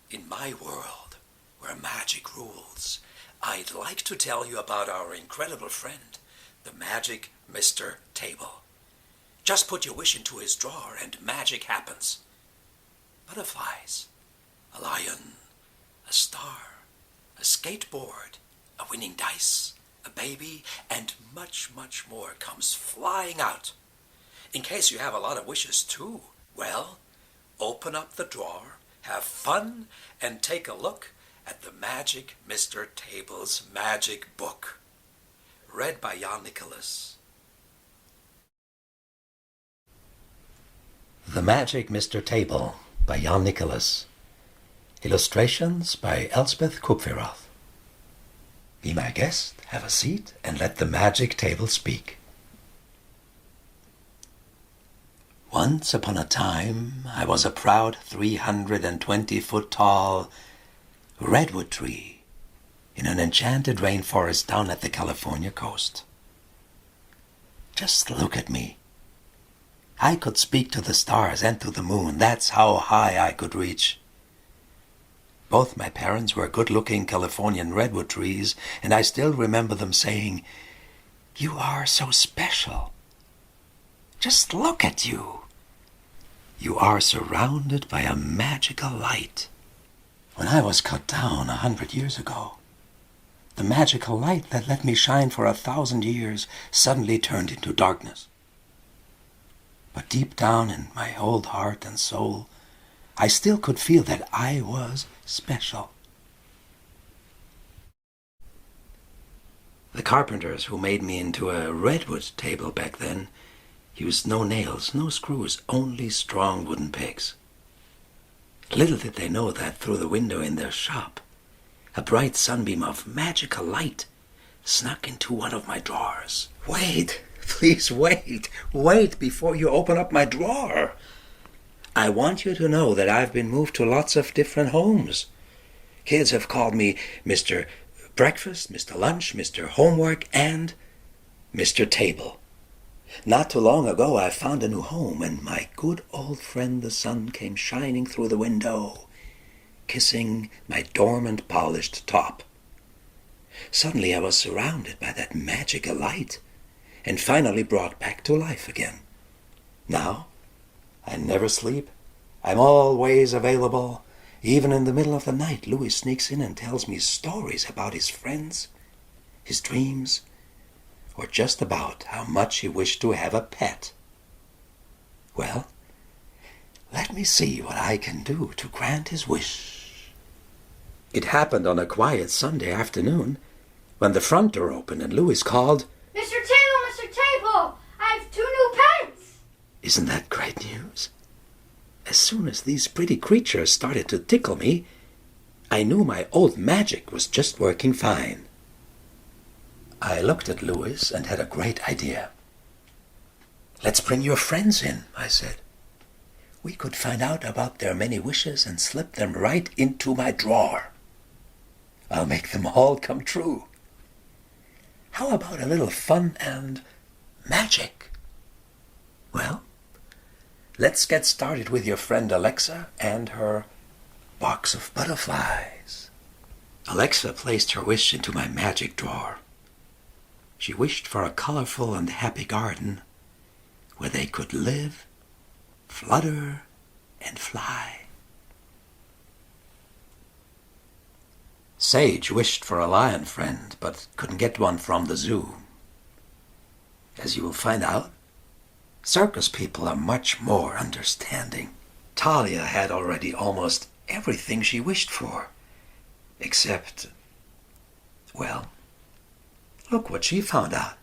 In my world, where magic rules, I'd like to tell you about our incredible friend, the magic Mr. Table. Just put your wish into his drawer and magic happens. Butterflies, a lion, a star, a skateboard, a winning dice, a baby, and much, much more comes flying out. In case you have a lot of wishes too, well, open up the drawer, have fun, and take a look at the Magic Mr. Table's magic book. Read by Niklas. The Magic Mr. Table by Niklas. Illustrations by Elspeth Kupferoth. Be my guest, have a seat, and let the magic table speak. Once upon a time, I was a proud 320-foot-tall redwood tree in an enchanted rainforest down at the California coast. Just look at me. I could speak to the stars and to the moon. That's how high I could reach. Both my parents were good-looking Californian redwood trees, and I still remember them saying, "You are so special. Just look at you. You are surrounded by a magical light." When I was cut down 100 years ago, the magical light that let me shine for 1,000 years suddenly turned into darkness. But deep down in my old heart and soul, I still could feel that I was special. The carpenters who made me into a redwood table back then used no nails, no screws, only strong wooden pegs. Little did they know that through the window in their shop, a bright sunbeam of magical light snuck into one of my drawers. Wait, please wait before you open up my drawer. I want you to know that I've been moved to lots of different homes. Kids have called me Mr. Breakfast, Mr. Lunch, Mr. Homework, and Mr. Table. Not too long ago I found a new home, and my good old friend the sun came shining through the window, kissing my dormant polished top. Suddenly I was surrounded by that magical light, and finally brought back to life again. Now, I never sleep. I'm always available. Even in the middle of the night, Louis sneaks in and tells me stories about his friends, his dreams, or just about how much he wished to have a pet. Well, let me see what I can do to grant his wish. It happened on a quiet Sunday afternoon when the front door opened and Louis called, "Mr. Table, Mr. Table, I have 2 new pets!" Isn't that great news? As soon as these pretty creatures started to tickle me, I knew my old magic was just working fine. I looked at Louis and had a great idea. "Let's bring your friends in," I said. "We could find out about their many wishes and slip them right into my drawer. I'll make them all come true. How about a little fun and magic? Well, let's get started with your friend Alexa and her box of butterflies." Alexa placed her wish into my magic drawer. She wished for a colorful and happy garden where they could live, flutter, and fly. Sage wished for a lion friend, but couldn't get one from the zoo. As you will find out, circus people are much more understanding. Talia had already almost everything she wished for, except, well, look what she found out.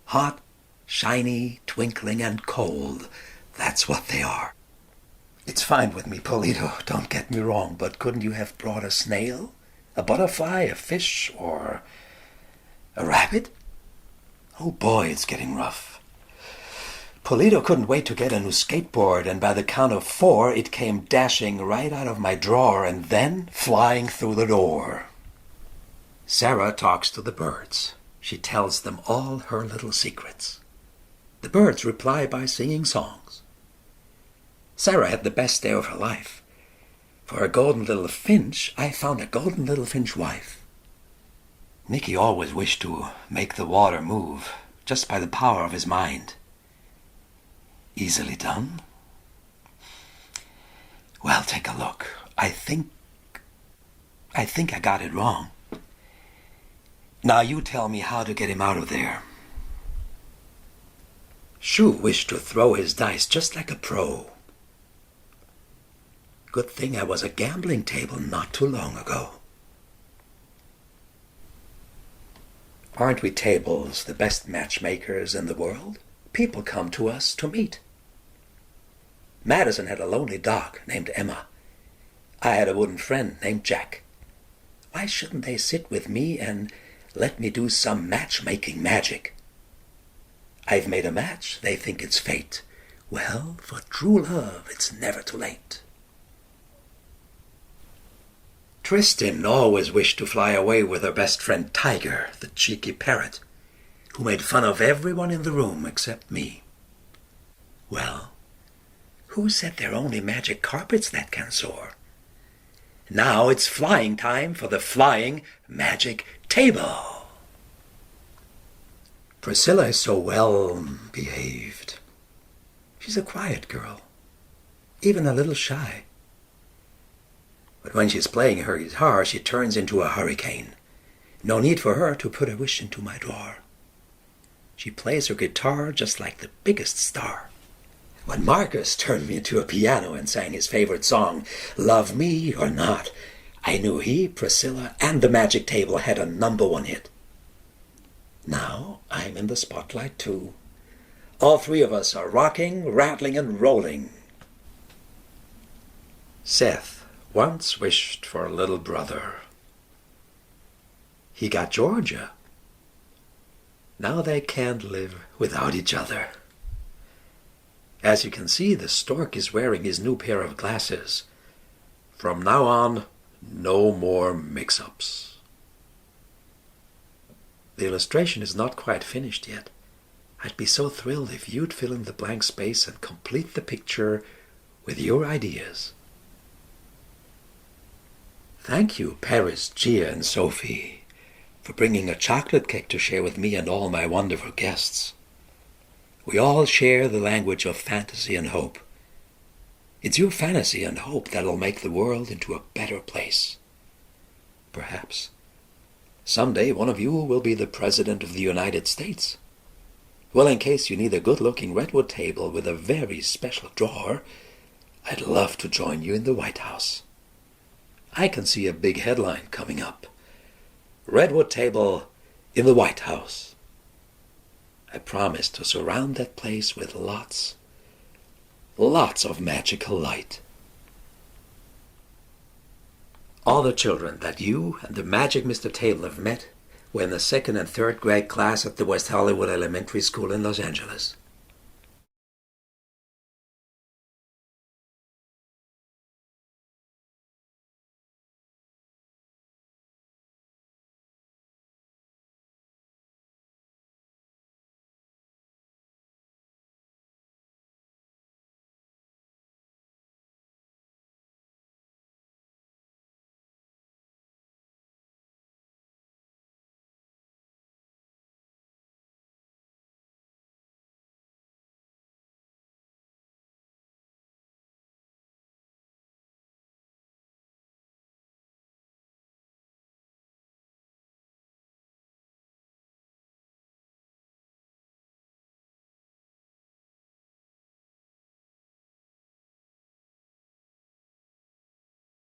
Hot, shiny, twinkling, and cold. That's what they are. It's fine with me, Polito, don't get me wrong, but couldn't you have brought a snail, a butterfly, a fish, or a rabbit? Oh boy, it's getting rough. Polito couldn't wait to get a new skateboard, and by the count of 4, it came dashing right out of my drawer and then flying through the door. Sarah talks to the birds. She tells them all her little secrets. The birds reply by singing songs. Sarah had the best day of her life. For a golden little finch, I found a golden little finch wife. Nicky always wished to make the water move just by the power of his mind. Easily done? Well, take a look. I think I got it wrong. Now you tell me how to get him out of there. Shu wished to throw his dice just like a pro. Good thing I was a gambling table not too long ago. Aren't we tables the best matchmakers in the world? People come to us to meet. Madison had a lonely dog named Emma. I had a wooden friend named Jack. Why shouldn't they sit with me and let me do some matchmaking magic? I've made a match, they think it's fate. Well, for true love, it's never too late. Tristan always wished to fly away with her best friend Tiger, the cheeky parrot, who made fun of everyone in the room except me. Well, who said there are only magic carpets that can soar? Now it's flying time for the flying magic table. Priscilla is so well behaved. She's a quiet girl, even a little shy. But when she's playing her guitar, she turns into a hurricane. No need for her to put a wish into my drawer. She plays her guitar just like the biggest star. When Marcus turned me into a piano and sang his favorite song, Love Me or Not, I knew he, Priscilla, and the magic table had a #1 hit. Now I'm in the spotlight too. All three of us are rocking, rattling, and rolling. Seth once wished for a little brother. He got Georgia. Now they can't live without each other. As you can see, the stork is wearing his new pair of glasses. From now on, no more mix-ups. The illustration is not quite finished yet. I'd be so thrilled if you'd fill in the blank space and complete the picture with your ideas. Thank you, Paris, Gia, and Sophie, for bringing a chocolate cake to share with me and all my wonderful guests. We all share the language of fantasy and hope. It's your fantasy and hope that'll make the world into a better place. Perhaps someday one of you will be the President of the United States. Well, in case you need a good-looking redwood table with a very special drawer, I'd love to join you in the White House. I can see a big headline coming up. Redwood Table in the White House. I promise to surround that place with lots of magical light. All the children that you and the Magic Mr. Table have met were in the 2nd and 3rd grade class at the West Hollywood Elementary School in Los Angeles.